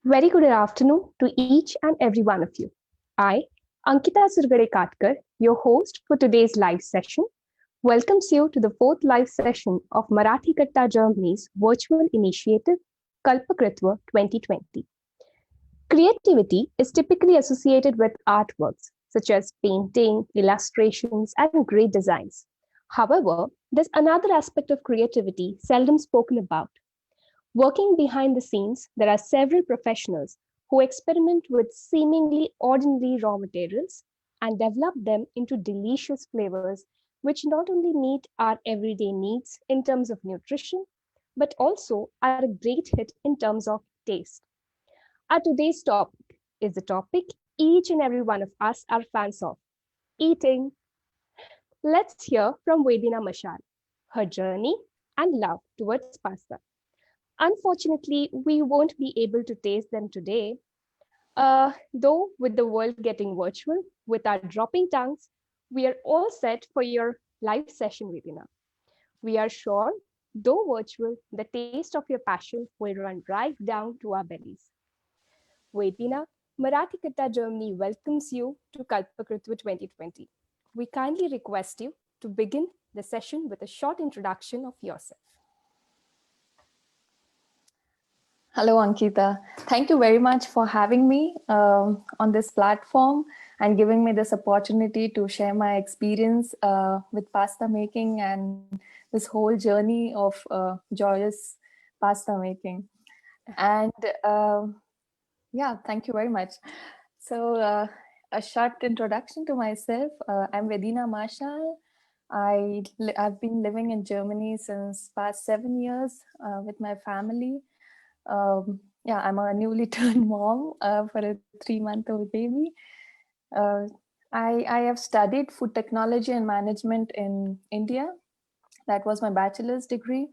Very good afternoon to each and every one of you. I, Ankita Katkar, your host for today's live session, welcomes you to the fourth live session of Marathi Katta Germany's virtual initiative Kalpakritva 2020. Creativity is typically associated with artworks such as painting, illustrations, and great designs. However, there's another aspect of creativity seldom spoken about. Working behind the scenes, there are several professionals who experiment with seemingly ordinary raw materials and develop them into delicious flavors which not only meet our everyday needs in terms of nutrition, but also are a great hit in terms of taste. Our today's topic is the topic each and every one of us are fans of eating. Let's hear from Vedina Mashal, her journey and love towards pasta. Unfortunately, we won't be able to taste them today. Though, with the world getting virtual, with our dropping tongues, we are all set for your live session, Vedina. We are sure, though virtual, the taste of your passion will run right down to our bellies. Vedina, Marathi Katta Germany welcomes you to Kalpakritva 2020. We kindly request you to begin the session with a short introduction of yourself. Hello, Ankita. Thank you very much for having me on this platform and giving me this opportunity to share my experience with pasta making and this whole journey of joyous pasta making. And yeah, thank you very much. So a short introduction to myself. I'm Vedina Mashal. I've been living in Germany since past 7 years with my family. Yeah, I'm a newly turned mom for a 3-month-old baby. Uh, I have studied food technology and management in India. That was my bachelor's degree.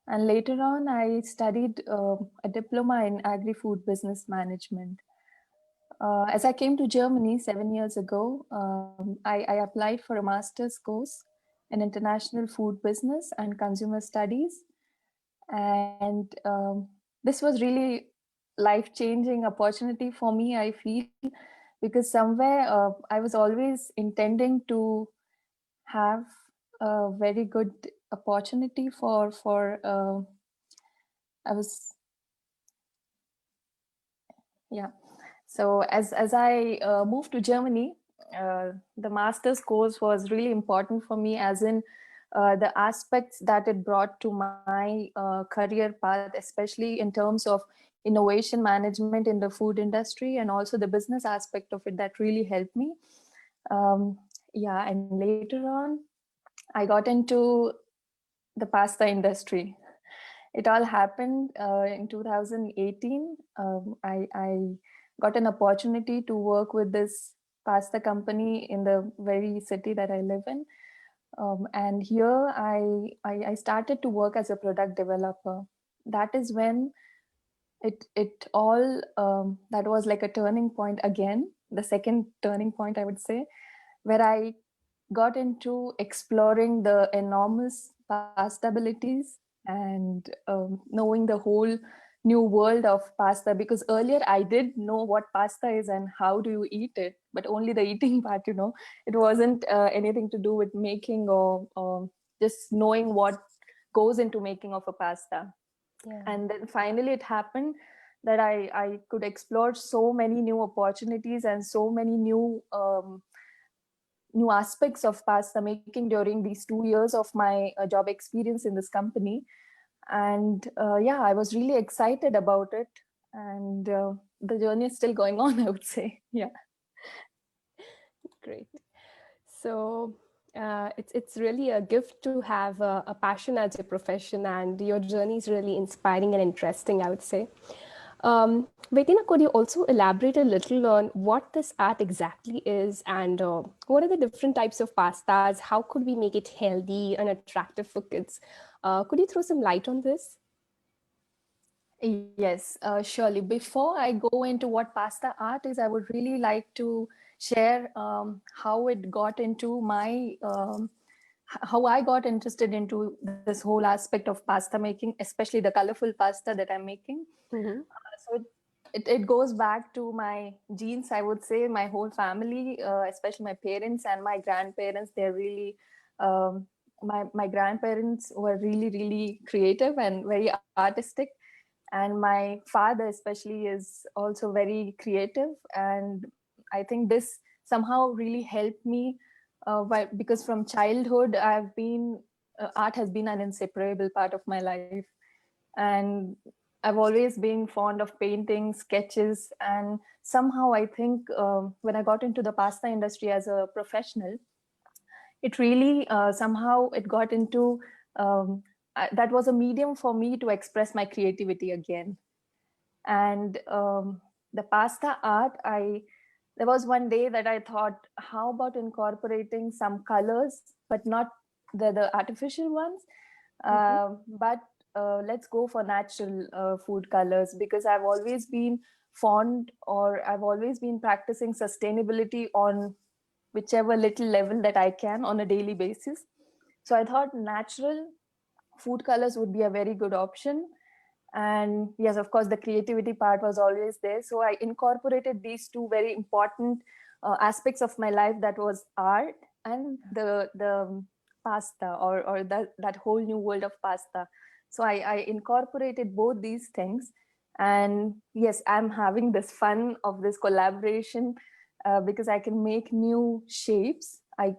And later on, I studied a diploma in agri-food business management. As I came to Germany 7 years ago, I applied for a master's course in international food business and consumer studies. And this was really life-changing opportunity for me, I feel, because somewhere I was always intending to have a very good opportunity for I was yeah. So as I moved to Germany, the master's course was really important for me, as in the aspects that it brought to my career path, especially in terms of innovation management in the food industry, and also the business aspect of it that really helped me. Yeah, and later on, I got into the pasta industry. It all happened in 2018. I got an opportunity to work with this pasta company in the very city that I live in. And here I started to work as a product developer. That is when it all, that was like a turning point again, the second turning point, I would say, where I got into exploring the enormous pasta abilities and knowing the whole new world of pasta, because earlier I did know what pasta is and how do you eat it, but only the eating part, it wasn't anything to do with making or just knowing what goes into making of a pasta. Yeah. And then finally it happened that I could explore so many new opportunities and so many new aspects of pasta making during these 2 years of my job experience in this company. And yeah, I was really excited about it. And the journey is still going on, I would say. Yeah. Great. So it's really a gift to have a passion as a profession, and your journey is really inspiring and interesting, I would say. Vedina, could you also elaborate a little on what this art exactly is, and what are the different types of pastas? How could we make it healthy and attractive for kids? Could you throw some light on this? Yes, surely. Before I go into what pasta art is, I would really like to share how it got into my how I got interested into this whole aspect of pasta making, especially the colorful pasta that I'm making. Mm-hmm. So it goes back to my genes, I would say. My whole family, especially my parents and my grandparents, they're really my grandparents were really, really creative and very artistic. And my father especially is also very creative, and I think this somehow really helped me, because from childhood I've been art has been an inseparable part of my life. And I've always been fond of painting, sketches, and somehow I think, when I got into the pasta industry as a professional, it really somehow it got into, that was a medium for me to express my creativity again. And the pasta art, I there was one day that I thought, how about incorporating some colors, but not the artificial ones, but let's go for natural food colors, because I've always been fond, or I've always been practicing sustainability on whichever little level that I can on a daily basis. So I thought natural food colors would be a very good option. And yes, of course, the creativity part was always there. So I incorporated these two very important aspects of my life, that was art and the pasta, or that whole new world of pasta. So I incorporated both these things. And yes, I'm having this fun of this collaboration, because I can make new shapes. I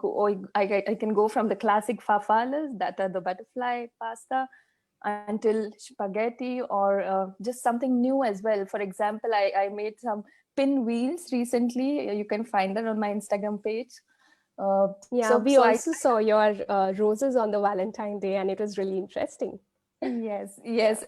can go from the classic fafalas, that are the butterfly pasta, until spaghetti, or just something new as well. For example, I made some pinwheels recently. You can find that on my Instagram page. Yeah, So we so I also saw your roses on the Valentine Day, and it was really interesting. Yes,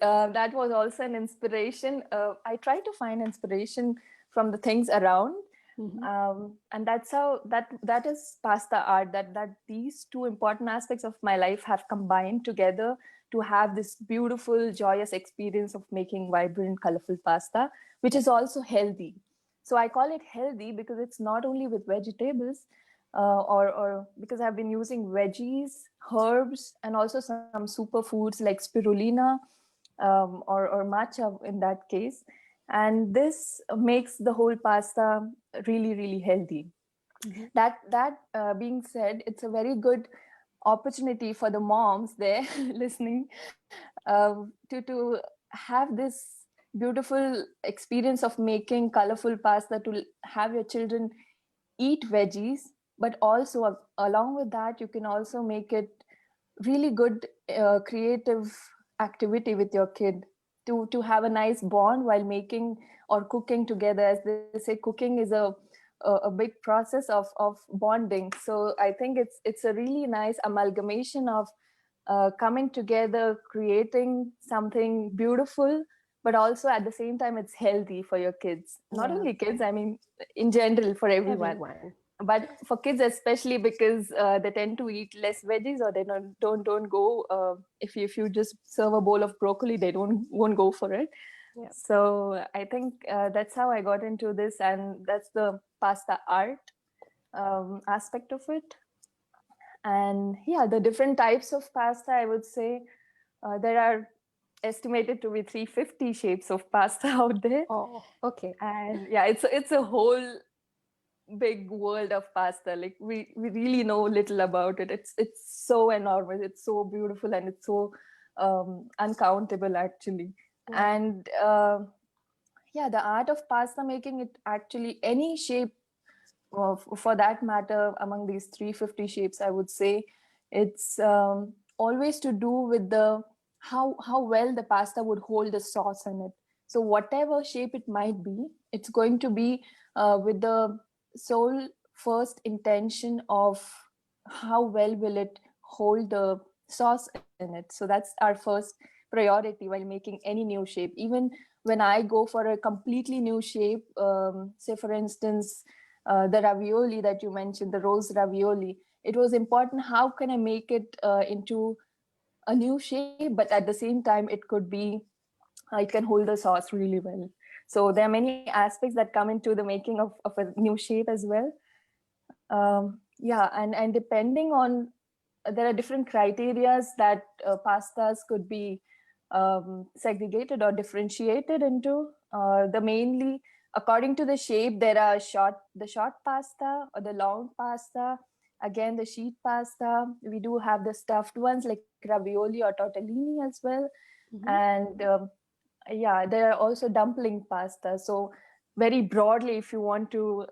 that was also an inspiration. I try to find inspiration from the things around, Mhm. and that's how that is pasta art. That these two important aspects of my life have combined together to have this beautiful, joyous experience of making vibrant, colorful pasta, which is also healthy. So I call it healthy because it's not only with vegetables, or because I've been using veggies, herbs, and also some superfoods like spirulina, or matcha in that case. And this makes the whole pasta really, really healthy. Mhm. That being said, it's a very good opportunity for the moms there listening, to have this beautiful experience of making colorful pasta, to have your children eat veggies, but also along with that, you can also make it really good, creative activity with your kid, to have a nice bond while making or cooking together. As they say, cooking is a big process of bonding. So I think it's a really nice amalgamation of coming together, creating something beautiful, but also at the same time it's healthy for your kids. Not Yeah, only kids, I mean, in general, for everyone. everyone. But for kids especially, because they tend to eat less veggies, or they don't go, if you just serve a bowl of broccoli, they won't go for it. Yeah. So I think that's how I got into this, and that's the pasta art aspect of it. And yeah, the different types of pasta, I would say, there are estimated to be 350 shapes of pasta out there. Oh, okay. And yeah, it's a whole big world of pasta. Like we really know little about it. It's so enormous, it's so beautiful, and it's so uncountable actually. Yeah. And yeah, the art of pasta making, it actually any shape, for that matter, among these 350 shapes, I would say it's always to do with the how well the pasta would hold the sauce in it. So whatever shape it might be, it's going to be with the sole first intention of how well will it hold the sauce in it. So that's our first priority while making any new shape. Even when I go for a completely new shape, say for instance, the ravioli that you mentioned, the rose ravioli, it was important, how can I make it into a new shape, but at the same time it could be, it can hold the sauce really well. So there are many aspects that come into the making of a new shape as well. Yeah, and depending on, there are different criterias that pastas could be segregated or differentiated into the mainly according to the shape. There are the short pasta or the long pasta, again the sheet pasta. We do have the stuffed ones like ravioli or tortellini as well. Mhm. And yeah, there are also dumpling pasta. So very broadly, if you want to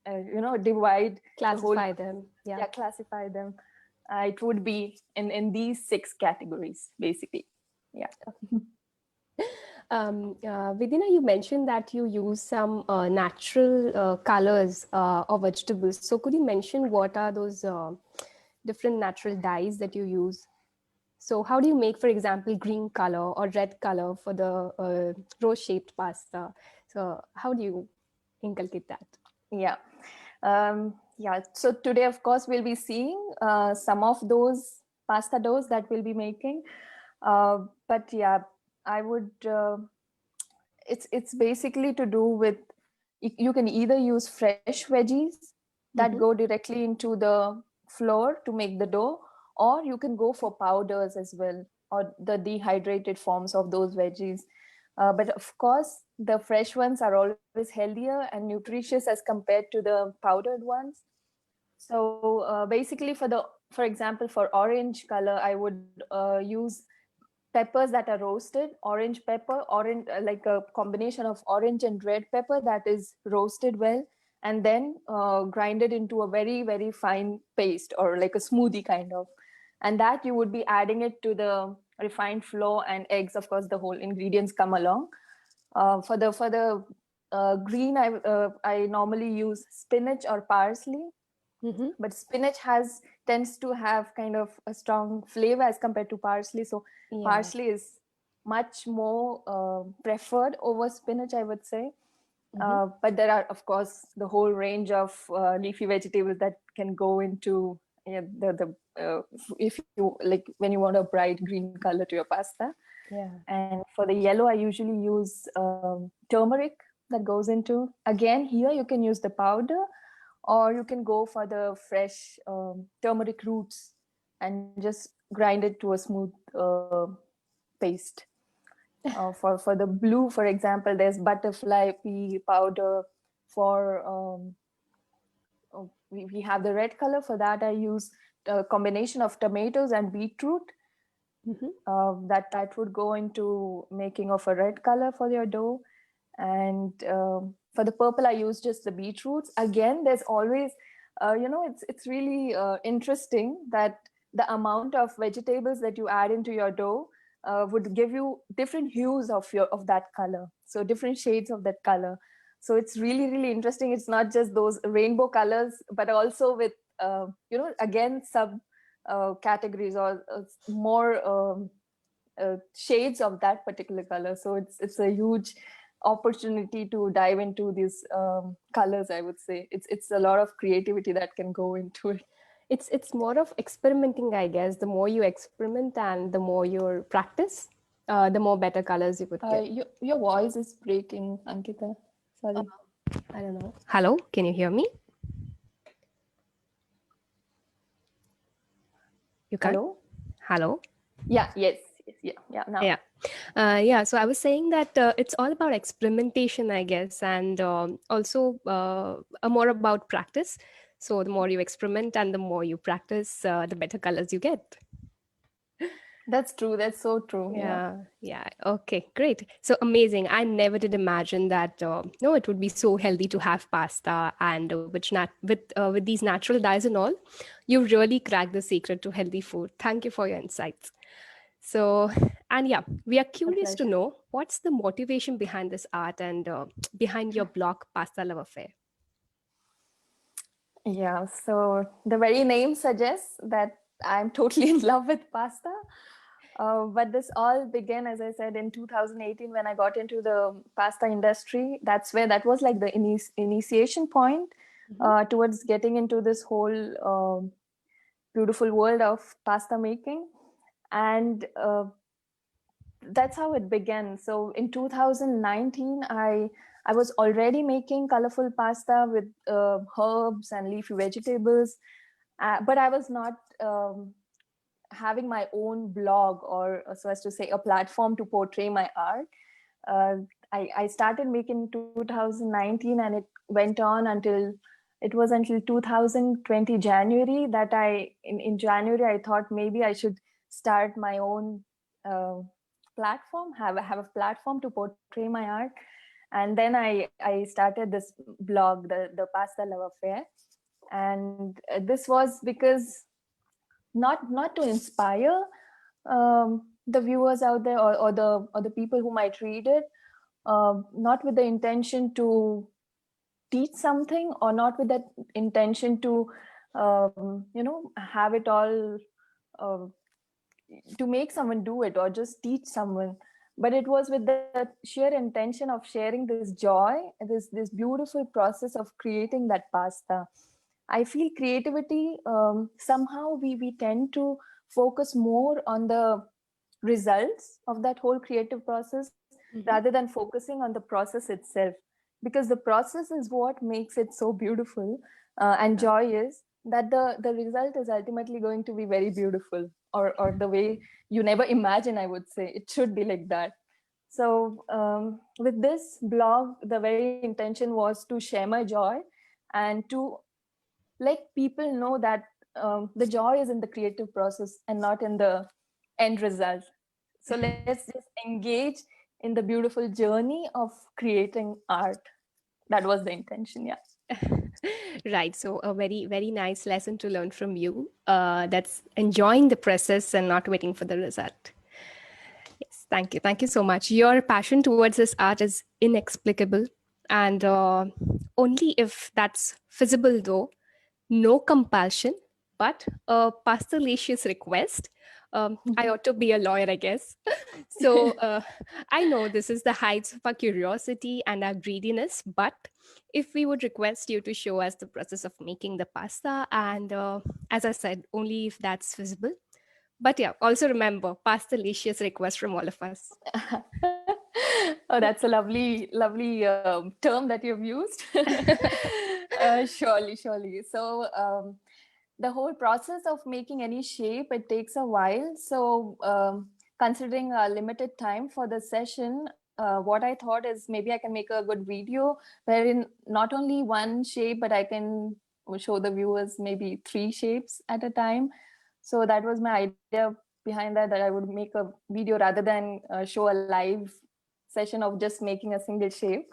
divide the whole, Classify them. Yeah. yeah, classify them, it would be in these 6 categories basically. Yeah. Vedina, you mentioned that you use some natural colors or vegetables. So could you mention what are those different natural dyes that you use? So how do you make, for example, green color or red color for the rose-shaped pasta? So how do you inculcate that? Yeah. Yeah. So today, of course, we'll be seeing some of those pasta doughs that we'll be making. But yeah, I would. It's basically to do with you can either use fresh veggies that Mm-hmm. go directly into the flour to make the dough, or you can go for powders as well, or the dehydrated forms of those veggies. But of course, the fresh ones are always healthier and nutritious as compared to the powdered ones. So basically, for example, for orange color, I would use peppers that are roasted, orange pepper, orange like a combination of orange and red pepper that is roasted well, and then grinded into a very very fine paste or like a smoothie kind of, and that you would be adding it to the refined flour and eggs. Of course, the whole ingredients come along. For the green, I normally use spinach or parsley, Mm-hmm. but spinach has tends to have kind of a strong flavor as compared to parsley. So Yeah. parsley is much more preferred over spinach, I would say. Mm-hmm. But there are, of course, the whole range of leafy vegetables that can go into, yeah, if you like, when you want a bright green color to your pasta. Yeah. And for the yellow, I usually use turmeric that goes into. Again, here you can use the powder, or you can go for the fresh turmeric roots and just grind it to a smooth paste. For the blue, for example, there's butterfly pea powder. For we have the red color. For that, I use a combination of tomatoes and beetroot. Mm-hmm. That would go into making of a red color for your dough. And for the purple, I use just the beetroots. Again, there's always it's really interesting that the amount of vegetables that you add into your dough would give you different hues of that color, so different shades of that color. So it's really really interesting. It's not just those rainbow colors, but also with again sub categories or more shades of that particular color. So it's a huge opportunity to dive into these colors. I would say it's a lot of creativity that can go into it. It's more of experimenting, I guess. The more you experiment and the more you practice, the more better colors you could get. Your voice is breaking, Ankita. Uh, Sorry. I don't know. Hello, can you hear me? You can't? Hello. Hello? Yeah. Yes. Yes. Yeah. Yeah. Now. Yeah. Yeah. So I was saying that it's all about experimentation, I guess, and also more about practice. So the more you experiment and the more you practice, the better colors you get. That's true. That's so true. Yeah. Yeah, yeah. Okay, great. So amazing. I never did imagine that no, it would be so healthy to have pasta and with these natural dyes and all. You really cracked the secret to healthy food. Thank you for your insights. So, and yeah, we are A curious to pleasure. know what's the motivation behind this art and behind your blog, Pasta Love Affair. Yeah. So the very name suggests that I'm totally in love with pasta. But this all began, as I said, in 2018 when I got into the pasta industry. That was like the initiation point Mm-hmm. towards getting into this whole beautiful world of pasta making. And that's how it began. So in 2019, I was already making colorful pasta with herbs and leafy vegetables, but I was not having my own blog, or so as to say, a platform to portray my art. Uh, I started making 2019, and it went on until it was until 2020 January that in January I thought maybe I should start my own platform, have a platform to portray my art. And then I started this blog, the Pasta Love Affair. And this was because not to inspire the viewers out there, or the people who might read it, not with the intention to teach something, or not with that intention to have it all uh, to make someone do it or just teach someone, but it was with the sheer intention of sharing this joy, this beautiful process of creating that pasta. I feel creativity, somehow we tend to focus more on the results of that whole creative process, Mhm. rather than focusing on the process itself, because the process is what makes it so beautiful. And Yeah. joy is that the result is ultimately going to be very beautiful, or the way you never imagine, I would say. It should be like that. So with this blog, the very intention was to share my joy, and to let people know that the joy is in the creative process and not in the end result. So let's just engage in the beautiful journey of creating art. That was the intention. Yeah. Right. So a very, very nice lesson to learn from you. That's enjoying the process and not waiting for the result. Yes. Thank you. Thank you so much. Your passion towards this art is inexplicable. And only if that's feasible, though, no compulsion, but a pastoralicious request. I ought to be a lawyer, I guess. So I know this is the heights of our curiosity and our greediness, but if we would request you to show us the process of making the pasta, and as I said, only if that's feasible. But yeah, also remember, pastoralicious request from all of us. Oh, that's a lovely term that you've used. Surely, surely. So the whole process of making any shape, it takes a while. So considering a limited time for the session, what I thought is maybe I can make a good video wherein not only one shape, but I can show the viewers maybe 3 shapes at a time. So that was my idea behind that I would make a video rather than show a live session of just making a single shape.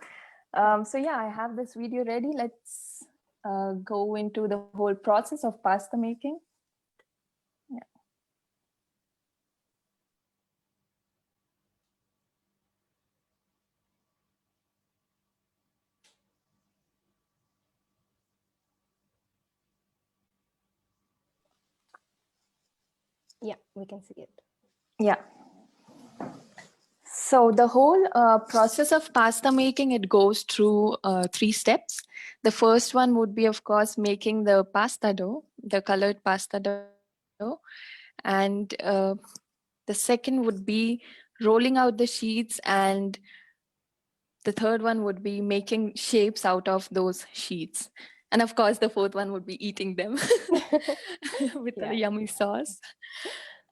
So yeah, I have this video ready. Let's go into the whole process of pasta making. Yeah. Yeah, we can see it. Yeah. So the whole process of pasta making, it goes through 3 steps. The first one would be, of course, making the pasta dough, the colored pasta dough, and the second would be rolling out the sheets, and the third one would be making shapes out of those sheets. And of course, the fourth one would be eating them with a Yeah. yummy sauce.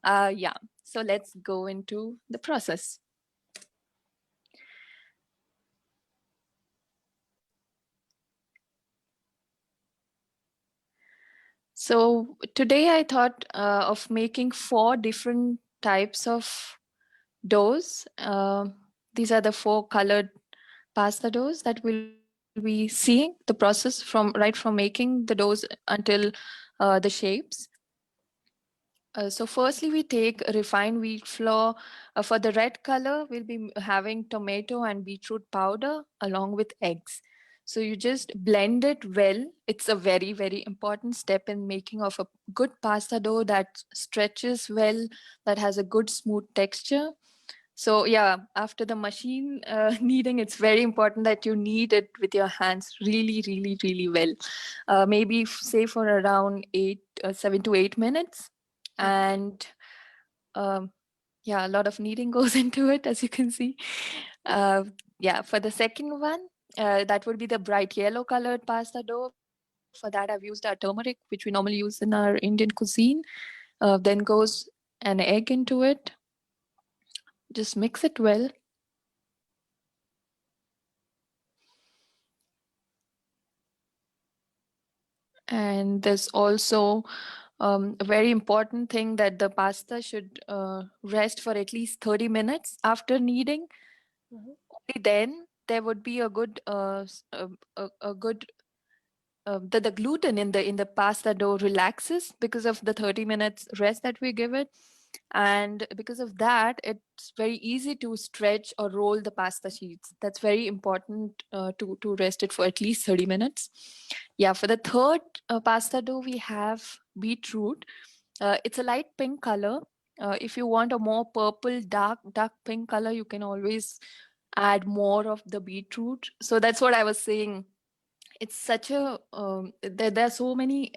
Yeah, so let's go into the process. So today I thought of making 4 different types of doughs. These are the 4 colored pasta doughs that we'll be seeing the process from right from making the doughs until the shapes. So firstly, we take refined wheat flour. For the red color, we'll be having tomato and beetroot powder along with eggs. So you just blend it well. It's a very, very important step in making of a good pasta dough that stretches well, that has a good smooth texture. So yeah, after the machine kneading, it's very important that you knead it with your hands really, really, really well. Maybe say for around 7 to 8 minutes. And um, yeah, a lot of kneading goes into it, as you can see. Uh, yeah, for the second one, that would be the bright yellow colored pasta dough. For that, I've used our turmeric, which we normally use in our Indian cuisine. Then goes an egg into it. Just mix it well. And there's also a very important thing that the pasta should rest for at least 30 minutes after kneading. Only then there would be a good a good the gluten in the pasta dough relaxes because of the 30 minutes rest that we give it, and because of that it's very easy to stretch or roll the pasta sheets. That's very important to rest it for at least 30 minutes. Yeah, for the third pasta dough we have beetroot. It's a light pink color. If you want a more purple dark pink color, you can always add more of the beetroot. So that's what I was saying. It's such a there are so many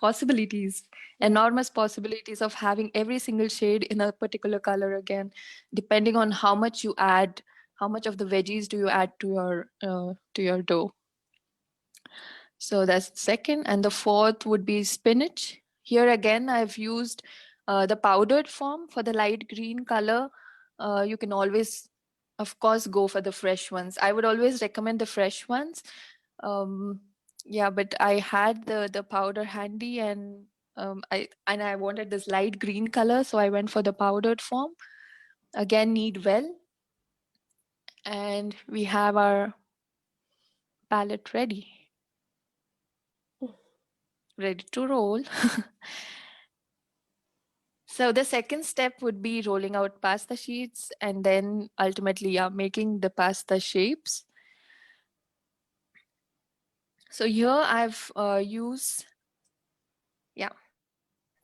possibilities, enormous possibilities of having every single shade in a particular color again, depending on how much you add, how much of the veggies do you add to your dough. So that's the second. And the fourth would be spinach. Here again, I've used the powdered form for the light green color. You can always, of course, go for the fresh ones. I would always recommend the fresh ones. Um, yeah, but I had the powder handy, and I wanted this light green color, so I went for the powdered form. Again, knead well, and we have our palette ready to roll. So the second step would be rolling out pasta sheets and then ultimately, yeah, making the pasta shapes. So here I've used, yeah.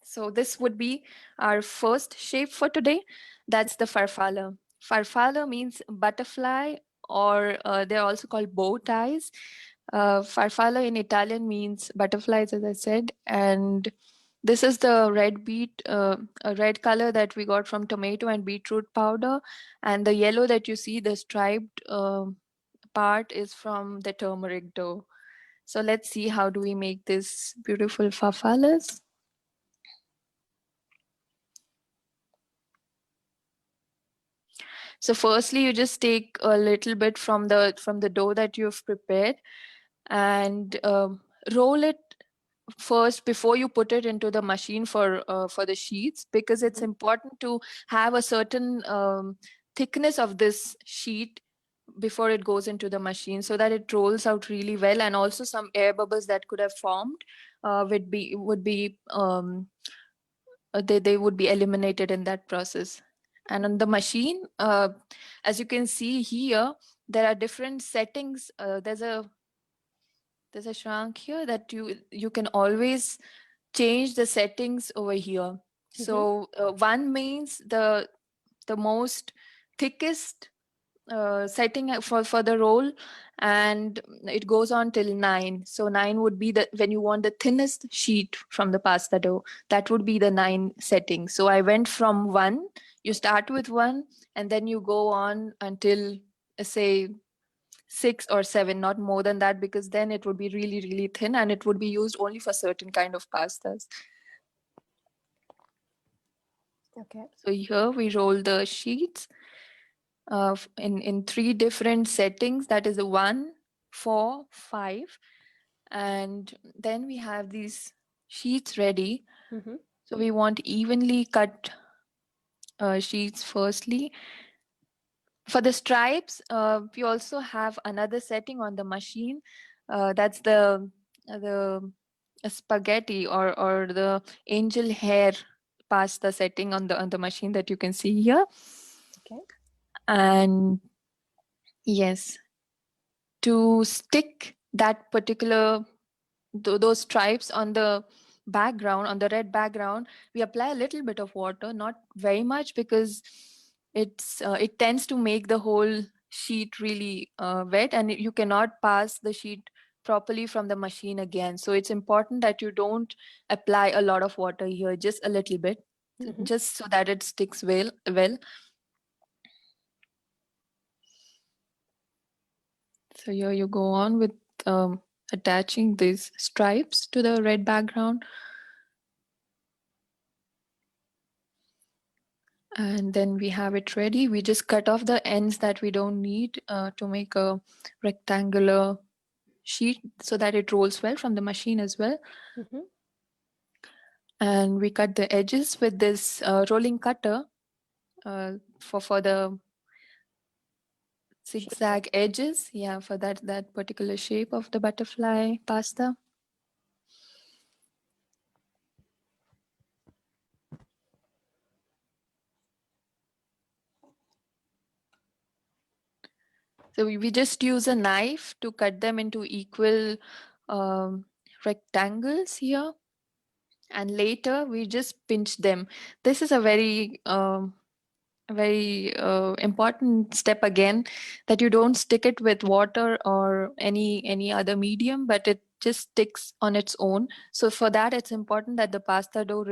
So this would be our first shape for today. That's the farfalla. Farfalla means butterfly, or they're also called bow ties. Farfalla in Italian means butterflies, as I said. And this is the red beet, a red color that we got from tomato and beetroot powder. And the yellow that you see, the striped part, is from the turmeric dough. So let's see, how do we make this beautiful farfallas? So firstly, you just take a little bit from the dough that you've prepared, and roll it first before you put it into the machine for the sheets, because it's important to have a certain thickness of this sheet before it goes into the machine, so that it rolls out really well, and also some air bubbles that could have formed they would be eliminated in that process. And on the machine, as you can see here, there are different settings. There's a shrunk here that you can always change the settings over here. So one means the most thickest setting for the roll, and it goes on till 9. So 9 would be the when you want the thinnest sheet from the pasta dough. That would be the 9 setting. So I went from 1. You start with 1, and then you go on until say 6 or 7, not more than that, because then it would be really, really thin, and it would be used only for certain kind of pastas. Okay. So here we roll the sheets in 3 different settings. That is the 1, 4, 5, and then we have these sheets ready. So we want evenly cut sheets firstly. For the stripes, we also have another setting on the machine. That's the spaghetti or the angel hair pasta setting on the machine that you can see here. Okay. And yes, to stick that particular those stripes on the background, on the red background, we apply a little bit of water, not very much, because it tends to make the whole sheet really wet, and you cannot pass the sheet properly from the machine again. So it's important that you don't apply a lot of water here, just a little bit, just so that it sticks well. So here you go on with attaching these stripes to the red background. And then we have it ready. We just cut off the ends that we don't need to make a rectangular sheet so that it rolls well from the machine as well. Mm-hmm. And we cut the edges with this rolling cutter for the zigzag edges, yeah, for that particular shape of the butterfly pasta. So we just use a knife to cut them into equal um, rectangles here, and later we just pinch them. This is a very important step again, that you don't stick it with water or any other medium, but it just sticks on its own. So for that, it's important that the pasta dough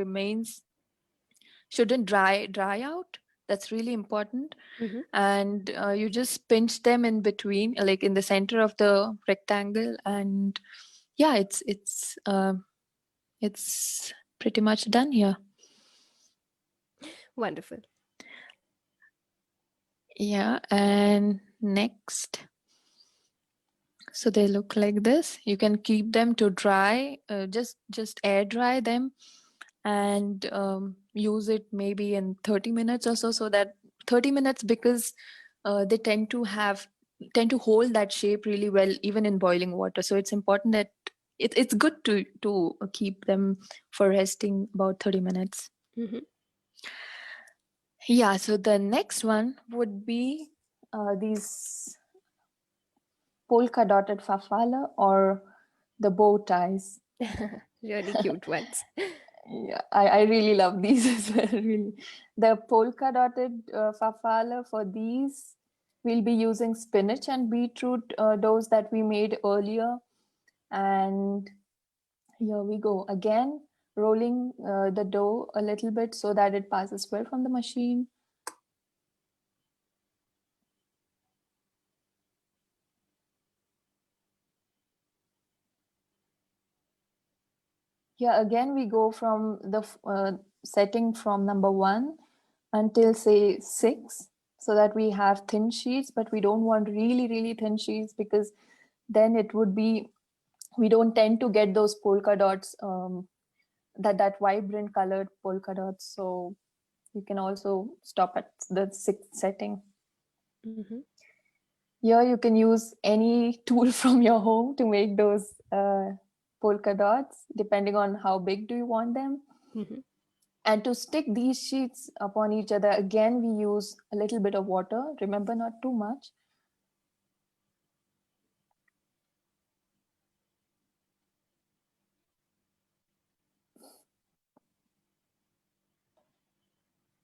shouldn't dry out. That's really important. Mm-hmm. And you just pinch them in between, like in the center of the rectangle, and yeah, it's pretty much done here. Wonderful. Yeah, and next, so they look like this. You can keep them to dry, just air dry them, and use it maybe in 30 minutes or so. So that 30 minutes, because they tend to hold that shape really well even in boiling water. So it's important that it's good to keep them for resting about 30 minutes. Mm-hmm. Yeah, so the next one would be these polka dotted fafala, or the bow ties. Really cute ones. Yeah, I really love these as well. Really, the polka dotted fafala, for these we'll be using spinach and beetroot doughs that we made earlier. And here we go again, rolling the dough a little bit so that it passes well from the machine. Here again, we go from the setting from number 1 until say 6, so that we have thin sheets, but we don't want really thin sheets, because then it would be, we don't tend to get those polka dots, that vibrant colored polka dots. So you can also stop at the 6th setting. Mm-hmm. Here you can use any tool from your home to make those polka dots, depending on how big do you want them. Mm-hmm. And to stick these sheets upon each other, again, we use a little bit of water. Remember, not too much.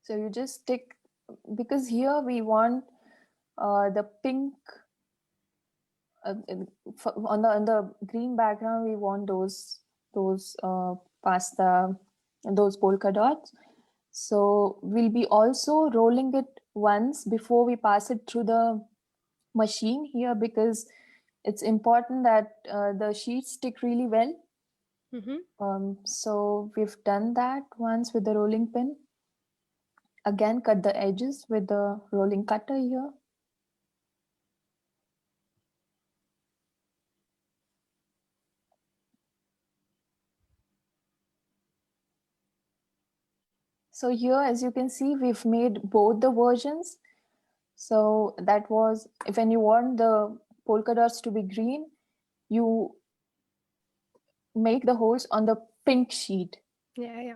So you just stick, because here we want the pink, on the green background, we want those pasta, those polka dots. So we'll be also rolling it once before we pass it through the machine here, because it's important that the sheets stick really well. Mm-hmm. So we've done that once with the rolling pin. Again, cut the edges with the rolling cutter here. So here, as you can see, we've made both the versions. So that was, if when you want the polka dots to be green, you make the holes on the pink sheet. Yeah.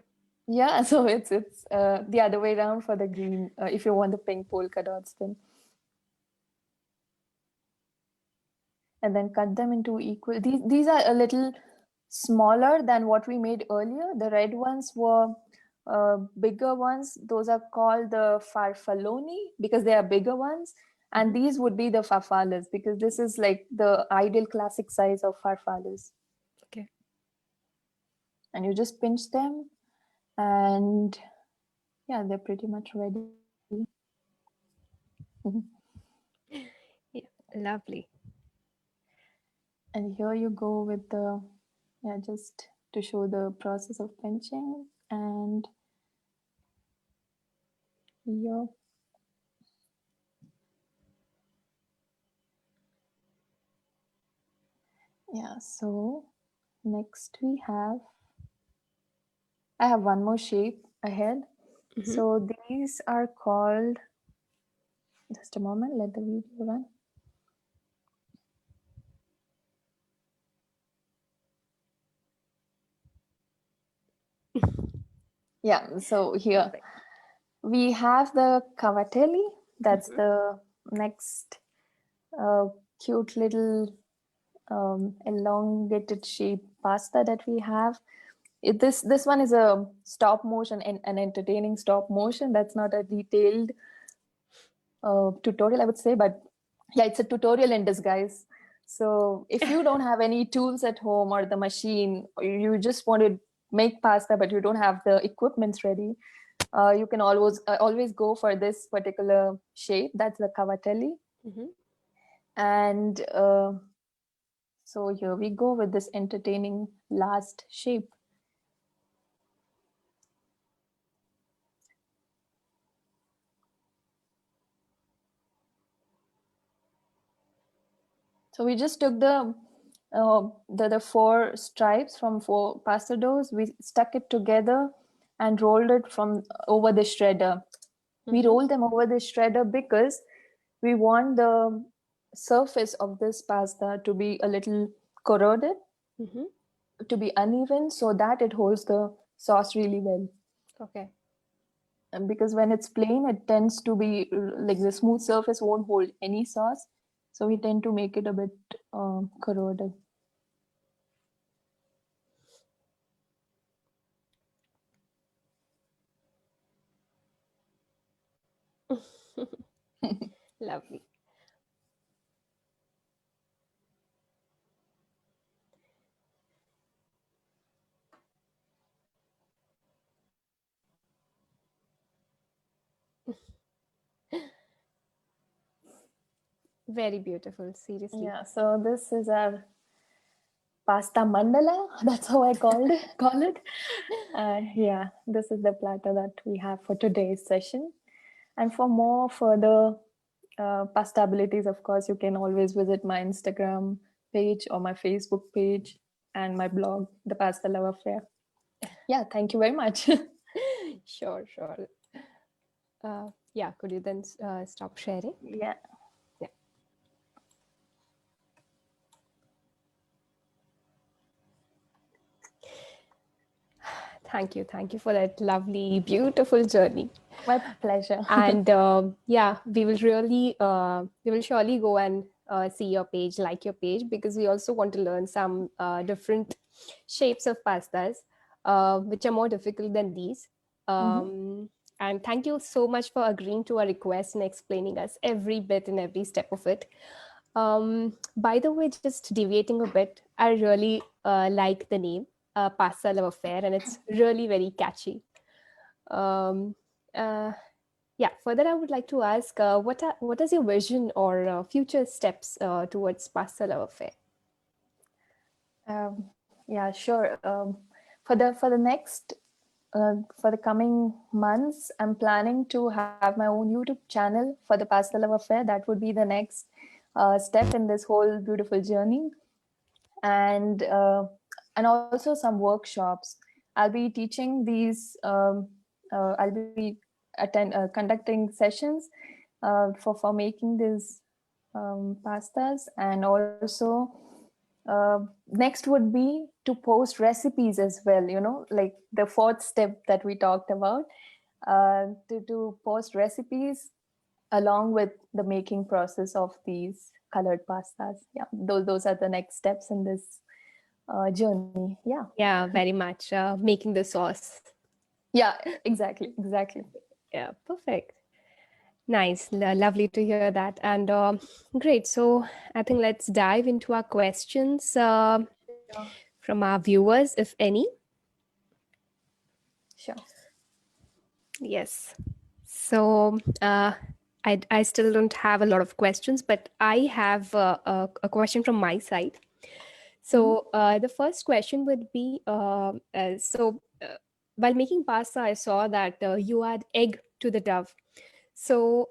Yeah, so it's the other way around for the green. If you want the pink polka dots, then, and then cut them into equal. These are a little smaller than what we made earlier. The red ones were bigger ones. Those are called the farfalloni because they are bigger ones. And Mm-hmm. these would be the farfallas, because this is like the ideal classic size of farfallas. Okay. And you just pinch them, and yeah, they're pretty much ready. Yeah. Lovely. And here you go with the, yeah, just to show the process of pinching. And Yeah. Yeah, so next I have one more shape ahead. Mhm. So these are called, just a moment, let the video run. Yeah, so here Perfect. we have the cavatelli. That's Mhm. the next uh, cute little elongated shape pasta that we have. This one is a stop motion and an entertaining stop motion. That's not a detailed tutorial, I would say, but yeah, it's a tutorial in disguise. So if you don't have any tools at home or the machine, or you just want to make pasta but you don't have the equipment ready, you can always go for this particular shape. That's the cavatelli. Mhm. And so here we go with this entertaining last shape. So we just took the four stripes from four pasta doughs. We stuck it together and rolled it from over the shredder. We Mhm. rolled them over the shredder because we want the surface of this pasta to be a little corroded, Mhm. to be uneven, so that it holds the sauce really well. Okay. And because when it's plain, it tends to be like the smooth surface won't hold any sauce, so we tend to make it a bit corroded. Lovely. Very beautiful, seriously. Yeah, so this is our pasta mandala. That's how I call it. Yeah, this is the platter that we have for today's session. And for more further pasta abilities, of course, you can always visit my Instagram page or my Facebook page and my blog, The Pasta Love Affair. Yeah, thank you very much. Sure, sure. Yeah, could you then stop sharing? Yeah. Yeah. Thank you. Thank you for that lovely, beautiful journey. My pleasure. And yeah, we will surely go and see your page, like your page, because we also want to learn some different shapes of pastas, which are more difficult than these. Mhm. Um, and thank you so much for agreeing to our request and explaining us every bit and every step of it. By the way, just deviating a bit, I really like the name Pasta Love Affair, and it's really very catchy. Um, uh, yeah, further, I would like to ask what is your vision or future steps towards Pasta Love Affair? Yeah, sure. For the next for the coming months, I'm planning to have my own YouTube channel for the Pasta Love Affair. That would be the next step in this whole beautiful journey, and also some workshops. I'll be teaching these. I'll be conducting sessions for making these pastas, and also next would be to post recipes as well, like the fourth step that we talked about, to post recipes along with the making process of these colored pastas. Yeah, those are the next steps in this journey. Yeah. Yeah, very much making the sauce. Yeah, exactly. Yeah, perfect. Nice, lovely to hear that. And great. So I think let's dive into our questions Sure. from our viewers, if any. Sure. Yes. So I still don't have a lot of questions, but I have a question from my side. Mhm. So the first question would be while making pasta, I saw that you add egg to the dough. So,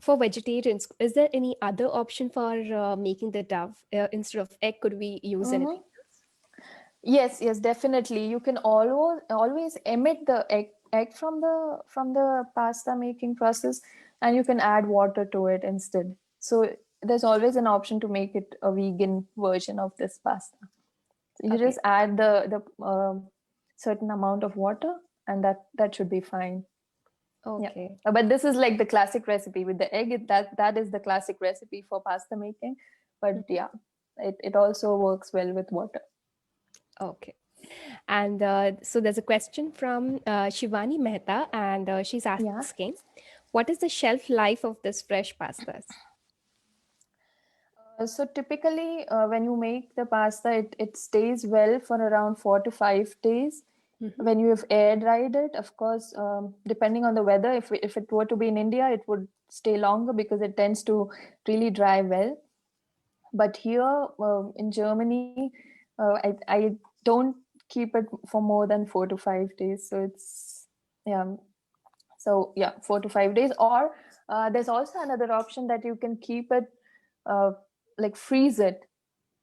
for vegetarians, is there any other option for making the dough? Instead of egg, could we use anything Mm-hmm. else? Yes, definitely. You can always emit the egg from the pasta making process, and you can add water to it instead. So there's always an option to make it a vegan version of this pasta. So you Okay, just add the certain amount of water, and that should be fine. Yeah. okay, But this is like the classic recipe with the egg. That is the classic recipe for pasta making. But mhm, yeah, it also works well with water. okay. And so there's a question from Shivani Mehta, and she's Yeah. asking, what is the shelf life of this fresh pastas? So typically, when you make the pasta, it stays well for around 4 to 5 days. Hmm. When you have air dried it, of course, depending on the weather, if it were to be in India, it would stay longer because it tends to really dry well. But here in Germany, I don't keep it for more than 4 to 5 days. So it's yeah. So yeah, 4 to 5 days. Or there's also another option that you can keep it, uh, like freeze it,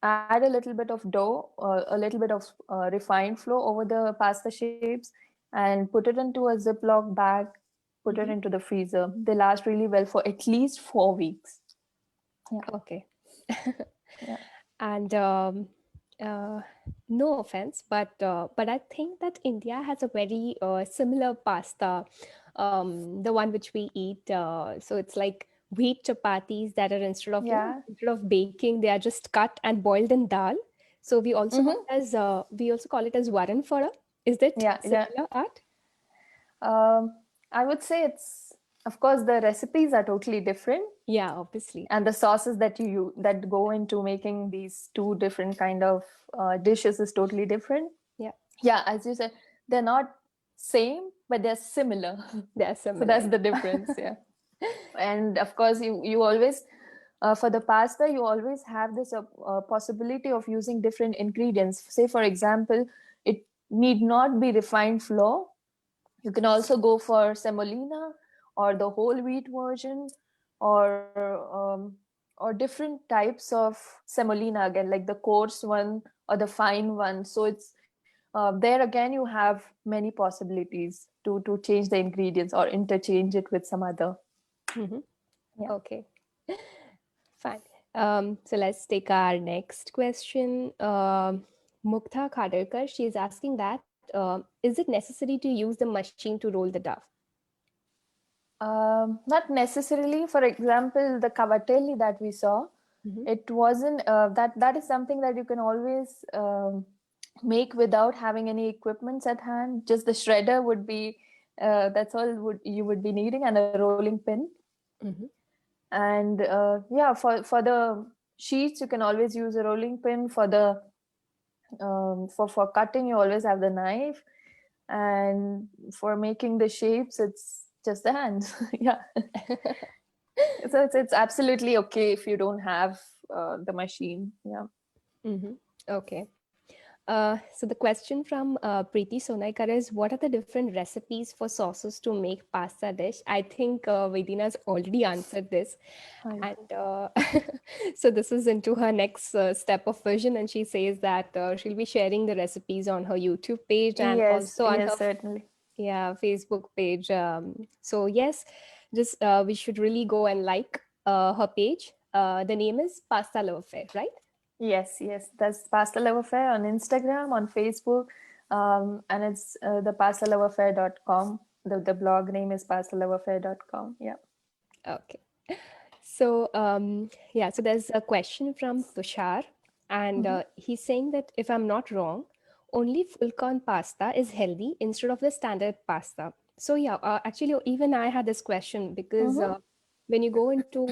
add a little bit of dough, a little bit of refined flour over the pasta shapes, and put it into a Ziploc bag, put it Hmm. into the freezer. They last really well for at least 4 weeks. Yeah. Okay. Yeah. And uh, no offense, but I think that India has a very similar pasta, the one which we eat. So it's like wheat chapatis that are instead of Yeah. instead of baking, they are just cut and boiled in dal. So Mm-hmm. we also call it as varan fora. Is that Yeah. similar art? Um, I would say it's, of course, the recipes are totally different, Yeah, obviously. and the sauces that go into making these two different kind of dishes is totally different. Yeah, Yeah, as you said, they're not same, but they're similar. they are So similar. that's the difference. Yeah. And of course, you always, for the pasta, you always have this possibility of using different ingredients. Say, for example, it need not be refined flour. You can also go for semolina or the whole wheat version, or different types of semolina, again, like the coarse one or the fine one. So it's there again, you have many possibilities to change the ingredients or interchange it with some other. Hmm. Yeah. Okay. Fine. So let's take our next question. Muktha Khaderkar, she is asking that is it necessary to use the machine to roll the dough? Not necessarily. For example, the cavatelli that we saw, Hmm. it wasn't that is something that you can always make without having any equipments at hand. Just the shredder would be, that's all you would be needing, and a rolling pin. Hmm. And yeah, for the sheets, you can always use a rolling pin. For the for cutting, you always have the knife, and for making the shapes, it's just the hands. Yeah. So it's absolutely okay if you don't have the machine. Yeah. Hmm. Okay. So the question from Preeti Sonaikar is, what are the different recipes for sauces to make pasta dish? I think Vedina's already answered this. Right. And so this is into her next step of vision, and she says that she'll be sharing the recipes on her YouTube page and Yes, also on her yes, certainly. yeah Facebook page. So yes, just we should really go and like her page. The name is Pasta Love Affair, right? Yes. That's Pasta Love Affair on Instagram, on Facebook, and it's the pastaloveaffair.com. The blog name is pastaloveaffair.com. Yeah. Okay. So yeah, so there's a question from Tushar, and Mm-hmm. he's saying that if I'm not wrong, only full corn pasta is healthy instead of the standard pasta. So yeah, actually, even I had this question because Mm-hmm. when you go into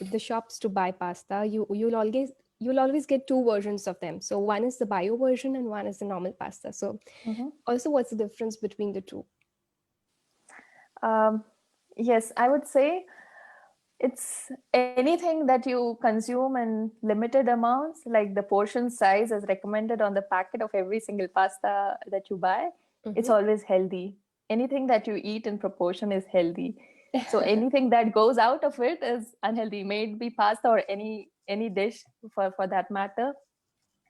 the shops to buy pasta, you'll always get two versions of them. So one is the bio version and one is the normal pasta. So Mm-hmm. also, what's the difference between the two? Um, yes, I would say it's anything that you consume in limited amounts, like the portion size as recommended on the packet of every single pasta that you buy. It's Mm-hmm. always healthy. Anything that you eat in proportion is healthy. So anything that goes out of it is unhealthy. May it be pasta or any dish for that matter.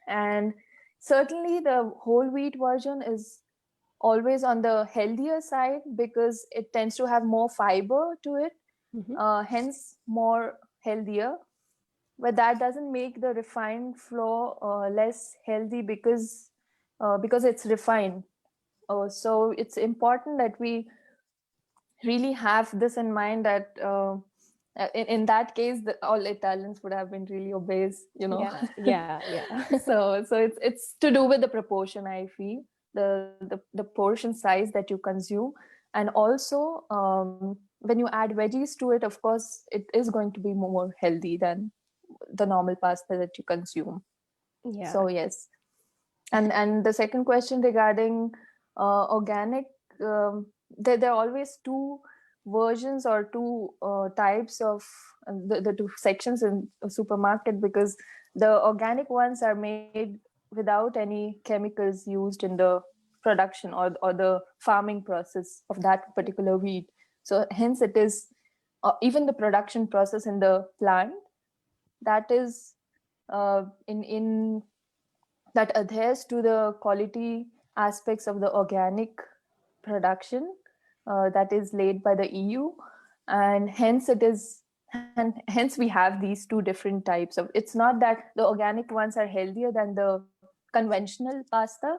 And certainly the whole wheat version is always on the healthier side because it tends to have more fiber to it, Mhm. hence more healthier. But that doesn't make the refined flour less healthy because it's refined. So it's important that we really have this in mind that in that case, all Italians would have been really obese, Yeah, yeah, yeah. So it's to do with the proportion, I feel, the portion size that you consume, and also when you add veggies to it, of course, it is going to be more healthy than the normal pasta that you consume. Yeah. So yes. And the second question regarding organic, there are always two versions or two types of the two sections in a supermarket, because the organic ones are made without any chemicals used in the production or the farming process of that particular wheat. So hence it is even the production process in the plant, that is in that adheres to the quality aspects of the organic production that is laid by the EU, and hence we have these two different types of. It's not that the organic ones are healthier than the conventional pasta,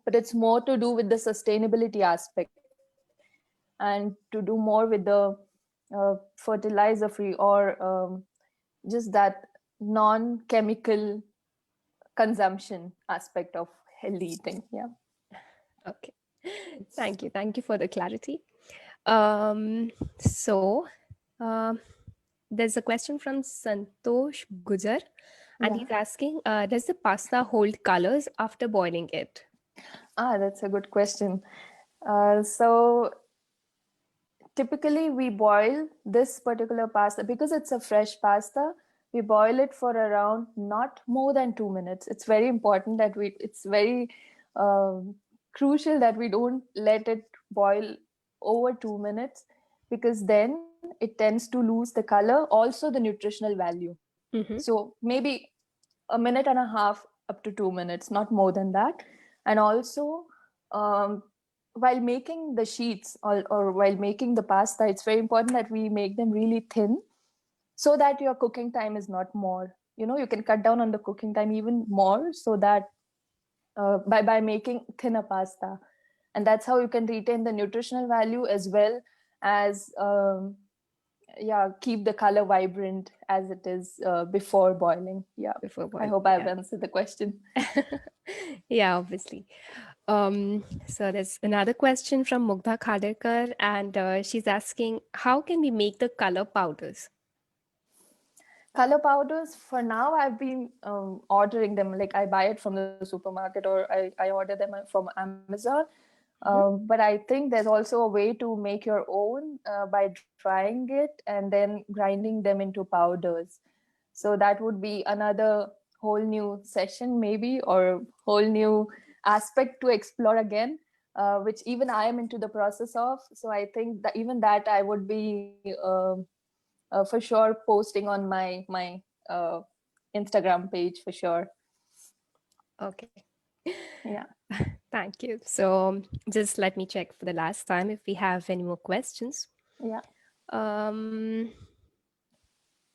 but it's more to do with the sustainability aspect and to do more with the fertilizer free or just that non-chemical consumption aspect of healthy eating. Yeah. Okay. Thank you. Thank you for the clarity. So, um, there's a question from Santosh Gujar, and Yeah. he's asking, does the pasta hold colors after boiling it? That's a good question. So typically we boil this particular pasta because it's a fresh pasta. We boil it for around not more than 2 minutes. It's very important that it's very um, crucial that we don't let it boil over 2 minutes, because then it tends to lose the color, also the nutritional value. Mm-hmm. So maybe a minute and a half up to 2 minutes, not more than that. And also, um, while making the sheets or while making the pasta, it's very important that we make them really thin so that your cooking time is not more. You can cut down on the cooking time even more, so that by making thinner pasta, and that's how you can retain the nutritional value as well as yeah, keep the color vibrant as it is before boiling. Yeah, Before I boiling, hope I've yeah. answered the question. Yeah, obviously. So there's another question from Mugdha Khaderkar, and she's asking, how can we make the color powders? Color powders, for now, I've been ordering them. Like I buy it from the supermarket, or I order them from Amazon. Mhm. But I think there's also a way to make your own by drying it and then grinding them into powders. So that would be another whole new session, maybe, or whole new aspect to explore again, which even I am into the process of. So I think that even that I would be for sure posting on my uh, Instagram page for sure. Okay. Yeah. Thank you. So just let me check for the last time if we have any more questions. Yeah. Um,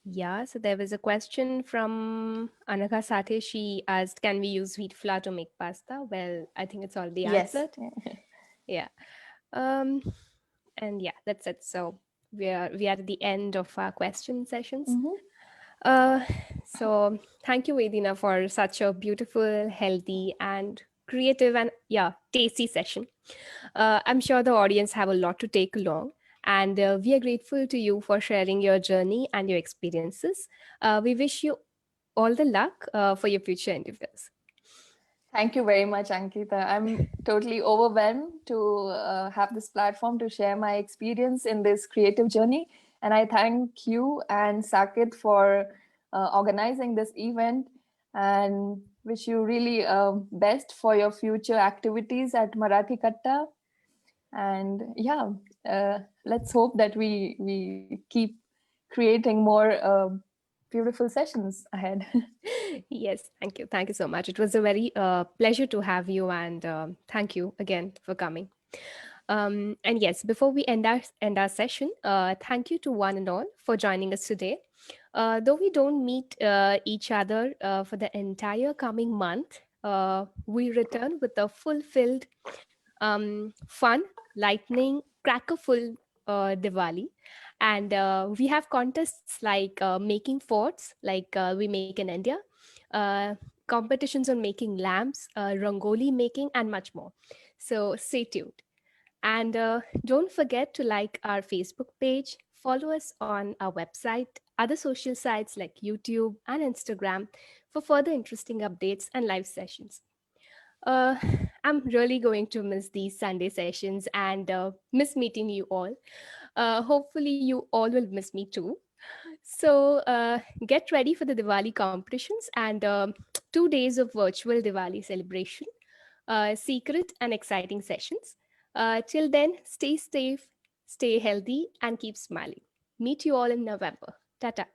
yeah, so there was a question from Anagha Sathe. She asked, can we use wheat flour to make pasta? Well, I think it's already Yes. answered. Yeah. Um, and yeah, that's it. So we are at the end of our question sessions. Mm-hmm. Uh, so thank you, Vedina, for such a beautiful, healthy, and creative and yeah, tasty session. I'm sure the audience have a lot to take along, and we are grateful to you for sharing your journey and your experiences. We wish you all the luck for your future endeavors. Thank you very much, Ankita. I'm totally overwhelmed to have this platform to share my experience in this creative journey. And I thank you and Sakit for organizing this event, and wish you really best for your future activities at Marathi Katta. And yeah, let's hope that we keep creating more beautiful sessions ahead. Yes, thank you so much. It was a very pleasure to have you, and thank you again for coming. And yes, before we end our session, thank you to one and all for joining us today. Though we don't meet each other for the entire coming month, we return with a fulfilled, fun, lightning, crackerful Diwali. And we have contests like making forts, like we make in India, uh, competitions on making lamps, rangoli making, and much more. So stay tuned. And don't forget to like our Facebook page, follow us on our website, other social sites like YouTube and Instagram for further interesting updates and live sessions. Uh, I'm really going to miss these Sunday sessions and miss meeting you all. Hopefully, you all will miss me too. So, get ready for the Diwali competitions and 2 days of virtual Diwali celebration, secret and exciting sessions. Till then, stay safe, stay healthy, and keep smiling. Meet you all in November. Tata.